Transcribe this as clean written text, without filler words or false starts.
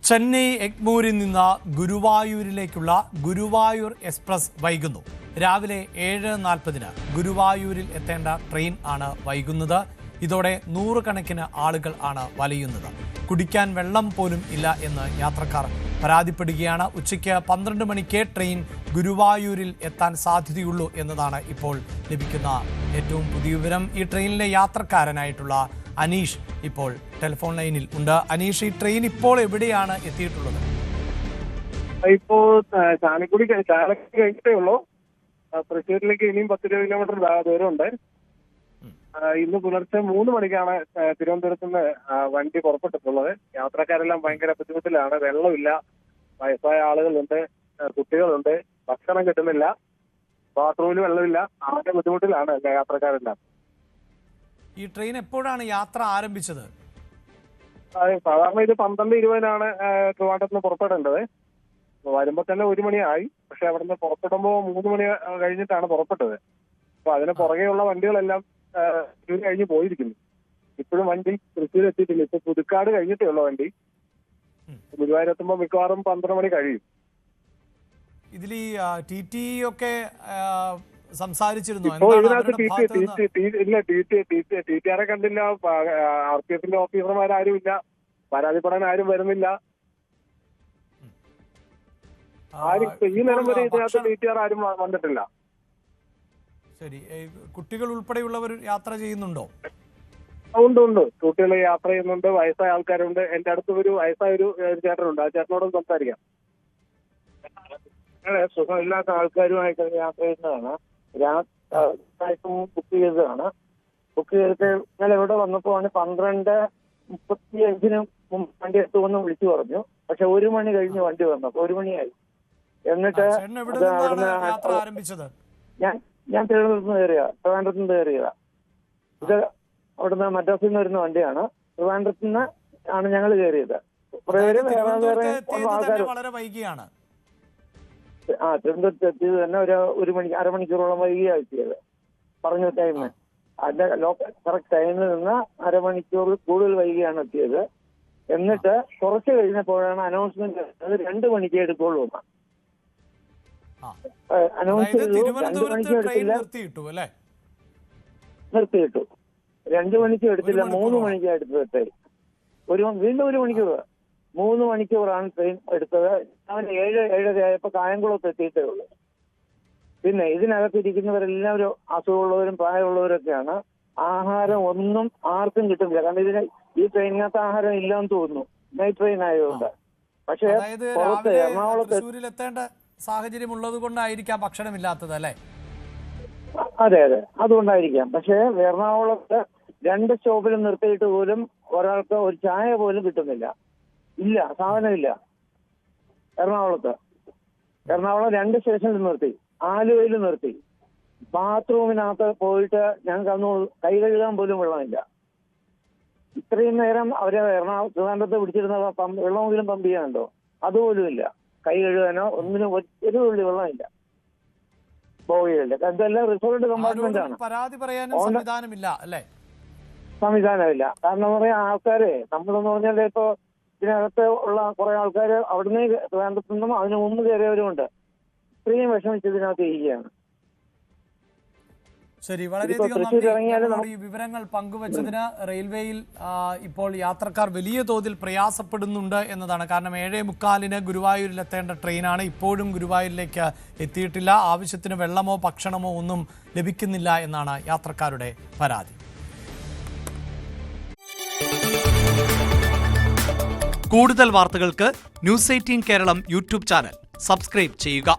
ചെന്നൈ എഗ്മൂരിൽ നിന്ന് ഗുരുവായൂരിലേക്കുള്ള ഗുരുവായൂർ എക്സ്പ്രസ് വൈകുന്നു. രാവിലെ 7:40 ഗുരുവായൂരിൽ എത്തേണ്ട ട്രെയിൻ ആണ് വൈകുന്നത്. ഇതോടെ നൂറുകണക്കിന് ആളുകൾ ആണ് വലയുന്നത്. കുടിക്കാൻ വെള്ളം പോലും ഇല്ല എന്ന് യാത്രക്കാർ പരാതിപ്പെടുകയാണ്. ഉച്ചയ്ക്ക് 12 മണിക്ക് ട്രെയിൻ ഗുരുവായൂരിൽ എത്താൻ സാധ്യതയുള്ളൂ എന്നതാണ് ഇപ്പോൾ ലഭിക്കുന്ന ഏറ്റവും പുതിയ വിവരം. ഈ ട്രെയിനിലെ യാത്രക്കാരനായിട്ടുള്ള അനീഷ് ഇപ്പോൾ ടെലിഫോൺ ലൈനിൽ ഉണ്ട്. അനീഷ്, ഈ ട്രെയിൻ ഇപ്പോൾ എവിടെയാണ് എത്തിയിട്ടുള്ളത്? ഇപ്പോ ചാലക്കുടി കഴിഞ്ഞിട്ടേ ഉള്ളൂ. തൃശ്ശൂരിലേക്ക് ഇനിയും 10 കിലോമീറ്റർ ദൂരമുണ്ട്. ഇന്ന് പുലർച്ചെ 3 മണിക്കാണ് തിരുവനന്തപുരത്ത് നിന്ന് വണ്ടി പുറപ്പെട്ടിട്ടുള്ളത്. യാത്രക്കാരെല്ലാം ഭയങ്കര ബുദ്ധിമുട്ടിലാണ്. വെള്ളമില്ല, വയസ്സായ ആളുകളുണ്ട്, കുട്ടികളുണ്ട്, ഭക്ഷണം കിട്ടുന്നില്ല, ബാത്റൂമിൽ വെള്ളമില്ല. ആകെ ബുദ്ധിമുട്ടിലാണ് യാത്രക്കാരെല്ലാം. ഈ ട്രെയിൻ എപ്പോഴാണ് യാത്ര ആരംഭിച്ചത്? സാധാരണ ഇത് 12:20 ട്രിവാൻഡ്രത്ത് നിന്ന് പുറപ്പെടേണ്ടത്. വരുമ്പോ തന്നെ 1 മണിയായി. പക്ഷെ അവിടുന്ന് പുറപ്പെടുമ്പോ 3 മണി കഴിഞ്ഞിട്ടാണ് പുറപ്പെട്ടത്. അപ്പൊ അതിന് പുറകെയുള്ള വണ്ടികളെല്ലാം തൃശ്ശൂർ കഴിഞ്ഞ് പോയിരിക്കുന്നു. ഇപ്പോഴും വണ്ടി തൃശ്ശൂർ എത്തിയിട്ടില്ല. ഇപ്പൊ പുതുക്കാട് കഴിഞ്ഞിട്ടേ ഉള്ള വണ്ടി. ഗുരുവായൂർ എത്തുമ്പോ മിക്കവാറും 12 മണി കഴിയും. ഇതിൽ ഈ ടി ഒക്കെ സംസാരിച്ചിരുന്നു. ഇപ്പോ ഇതിനകത്ത് ടി ടി ആറെ കണ്ടില്ല. RPF ഓഫീസർമാരും ഇല്ല. പരാതിപ്പെടാൻ ആരും വരുന്നില്ല. ഈ നേരം വരെ ഇതിനകത്ത് TTR ആരും വന്നിട്ടില്ല. ശരി, കുട്ടികൾ ഉൾപ്പെടെയുള്ളവർ യാത്ര ചെയ്യുന്നുണ്ടോ? ഉണ്ട്. കുട്ടികൾ യാത്ര ചെയ്യുന്നുണ്ട്, വയസ്സായ ആൾക്കാരുണ്ട്. എന്റെ അടുത്ത് ഒരു വയസ്സായ ഒരു ചേട്ടനുണ്ട്. ആ ചേട്ടനോടും സംസാരിക്കാം. സുഖമില്ലാത്ത ആൾക്കാരുമായിട്ട് യാത്ര ചെയ്യുന്നതാണ്. ബുക്ക് ചെയ്തതാണ്. ബുക്ക് ചെയ്തിട്ട് ഇന്നലെ ഇവിടെ വന്നപ്പോ 12:35 വണ്ടി എത്തുമെന്ന് വിളിച്ചു പറഞ്ഞു. പക്ഷെ 1 മണി കഴിഞ്ഞ് വണ്ടി വന്നപ്പോ 1 മണിയായി. എന്നിട്ട് ഞാൻ ട്രിവാൻഡ്രത്ത് നിന്ന് കയറിയതാ. ഇത് അവിടുന്ന് മദ്രാസിൽ നിന്ന് വരുന്ന വണ്ടിയാണ്. ട്രിവാൻഡ്രത്ത് നിന്ന് ആണ് ഞങ്ങൾ കയറിയത്. വളരെ വൈകിയാണ്. തിരുവനന്തപുരത്ത് എത്തിയത് തന്നെ ഒരു മണി അരമണിക്കൂറോളം വൈകിയാണ് എത്തിയത്. പറഞ്ഞ ടൈമിന് അതിന്റെ കറക്റ്റ് ടൈമിൽ നിന്ന് അരമണിക്കൂർ കൂടുതൽ വൈകിയാണ് എത്തിയത്. എന്നിട്ട് കുറച്ച് കഴിഞ്ഞപ്പോഴാണ് അനൗൺസ്മെന്റ് 2 മണിക്ക് എടുക്കുള്ളൂ. അനൗൺസ് ചെയ്തു 2 മണിക്ക് എടുത്തില്ല, നിർത്തിയിട്ടു. 2 മണിക്ക് എടുത്തില്ല, 3 മണിക്ക് എടുത്തത്. വീണ്ടും 1 മണിക്കൂർ, 3 മണിക്കൂറാണ് ട്രെയിൻ എടുത്തത്. അവന് 7:30 ആയപ്പോ കായംകുളത്ത് എത്തിയിട്ടേ ഉള്ളൂ. പിന്നെ ഇതിനകത്ത് ഇരിക്കുന്നവരെല്ലാവരും അസുഖമുള്ളവരും പ്രായമുള്ളവരൊക്കെയാണ്. ആഹാരം ഒന്നും ആർക്കും കിട്ടുന്നില്ല. കാരണം ഈ ട്രെയിനിനകത്ത് ആഹാരം ഇല്ലാന്ന് തോന്നുന്നു, നൈറ്റ് ട്രെയിൻ ആയതുകൊണ്ട്. പക്ഷെ പുറത്ത് എറണാകുളത്ത് സാഹചര്യം ഉള്ളത് കൊണ്ടായിരിക്കാം ഭക്ഷണമില്ലാത്തത്, അല്ലേ? അതെ, അതുകൊണ്ടായിരിക്കാം. പക്ഷെ എറണാകുളത്ത് 2 സ്റ്റോപ്പിലും നിർത്തിയിട്ട് പോലും ഒരാൾക്ക് ഒരു ചായ പോലും കിട്ടുന്നില്ല. ഇല്ല, സാധനമില്ല. എറണാകുളം 2 സ്റ്റേഷനിൽ നിർത്തി, ആലുവയിൽ നിർത്തി. ബാത്റൂമിനകത്ത് പോയിട്ട് ഞങ്ങൾക്ക് അന്ന് കൈ കഴുകാൻ പോലും വെള്ളമില്ല. ഇത്രയും നേരം അവരെ ട്രിവാൻഡ്രത്ത് പിടിച്ചിരുന്ന വെള്ളമെങ്കിലും പമ്പ് ചെയ്യാനുണ്ടോ? അതുപോലും ഇല്ല. കൈ കഴുകാനോ ഒന്നിനും ഒരു തുള്ളി വെള്ളമില്ല. പോവുകയില്ല. ഇതെല്ലാം റിസർവ്ഡ് കമ്പാർട്ട്മെന്റ് ആണ്. സംവിധാനമില്ല. കാരണം പറയാ ആൾക്കാരെ നമ്മളെന്ന് പറഞ്ഞാൽ ഇപ്പൊ ഇതിനകത്ത് ഉള്ള കുറെ ആൾക്കാർ അവിടുന്ന് ട്രിവാൻഡ്രത്ത് നിന്നും അതിന് മുമ്പ് കയറിയവരുമുണ്ട്. ഇത്രയും വിഷമിച്ച് ഇതിനകത്ത് ഇരിക്കുകയാണ്. ശരി, വളരെയധികം നന്ദി. ഈ വിവരങ്ങൾ പങ്കുവച്ചതിന്. റെയിൽവേയിൽ ഇപ്പോൾ യാത്രക്കാർ വലിയ തോതിൽ പ്രയാസപ്പെടുന്നുണ്ട് എന്നതാണ്. കാരണം 7:45 ഗുരുവായൂരിൽ എത്തേണ്ട ട്രെയിനാണ്. ഇപ്പോഴും ഗുരുവായൂരിലേക്ക് എത്തിയിട്ടില്ല. ആവശ്യത്തിന് വെള്ളമോ ഭക്ഷണമോ ഒന്നും ലഭിക്കുന്നില്ല എന്നാണ് യാത്രക്കാരുടെ പരാതി. കൂടുതൽ വാർത്തകൾക്ക് News 18 Keralam YouTube channel subscribe ചെയ്യുക.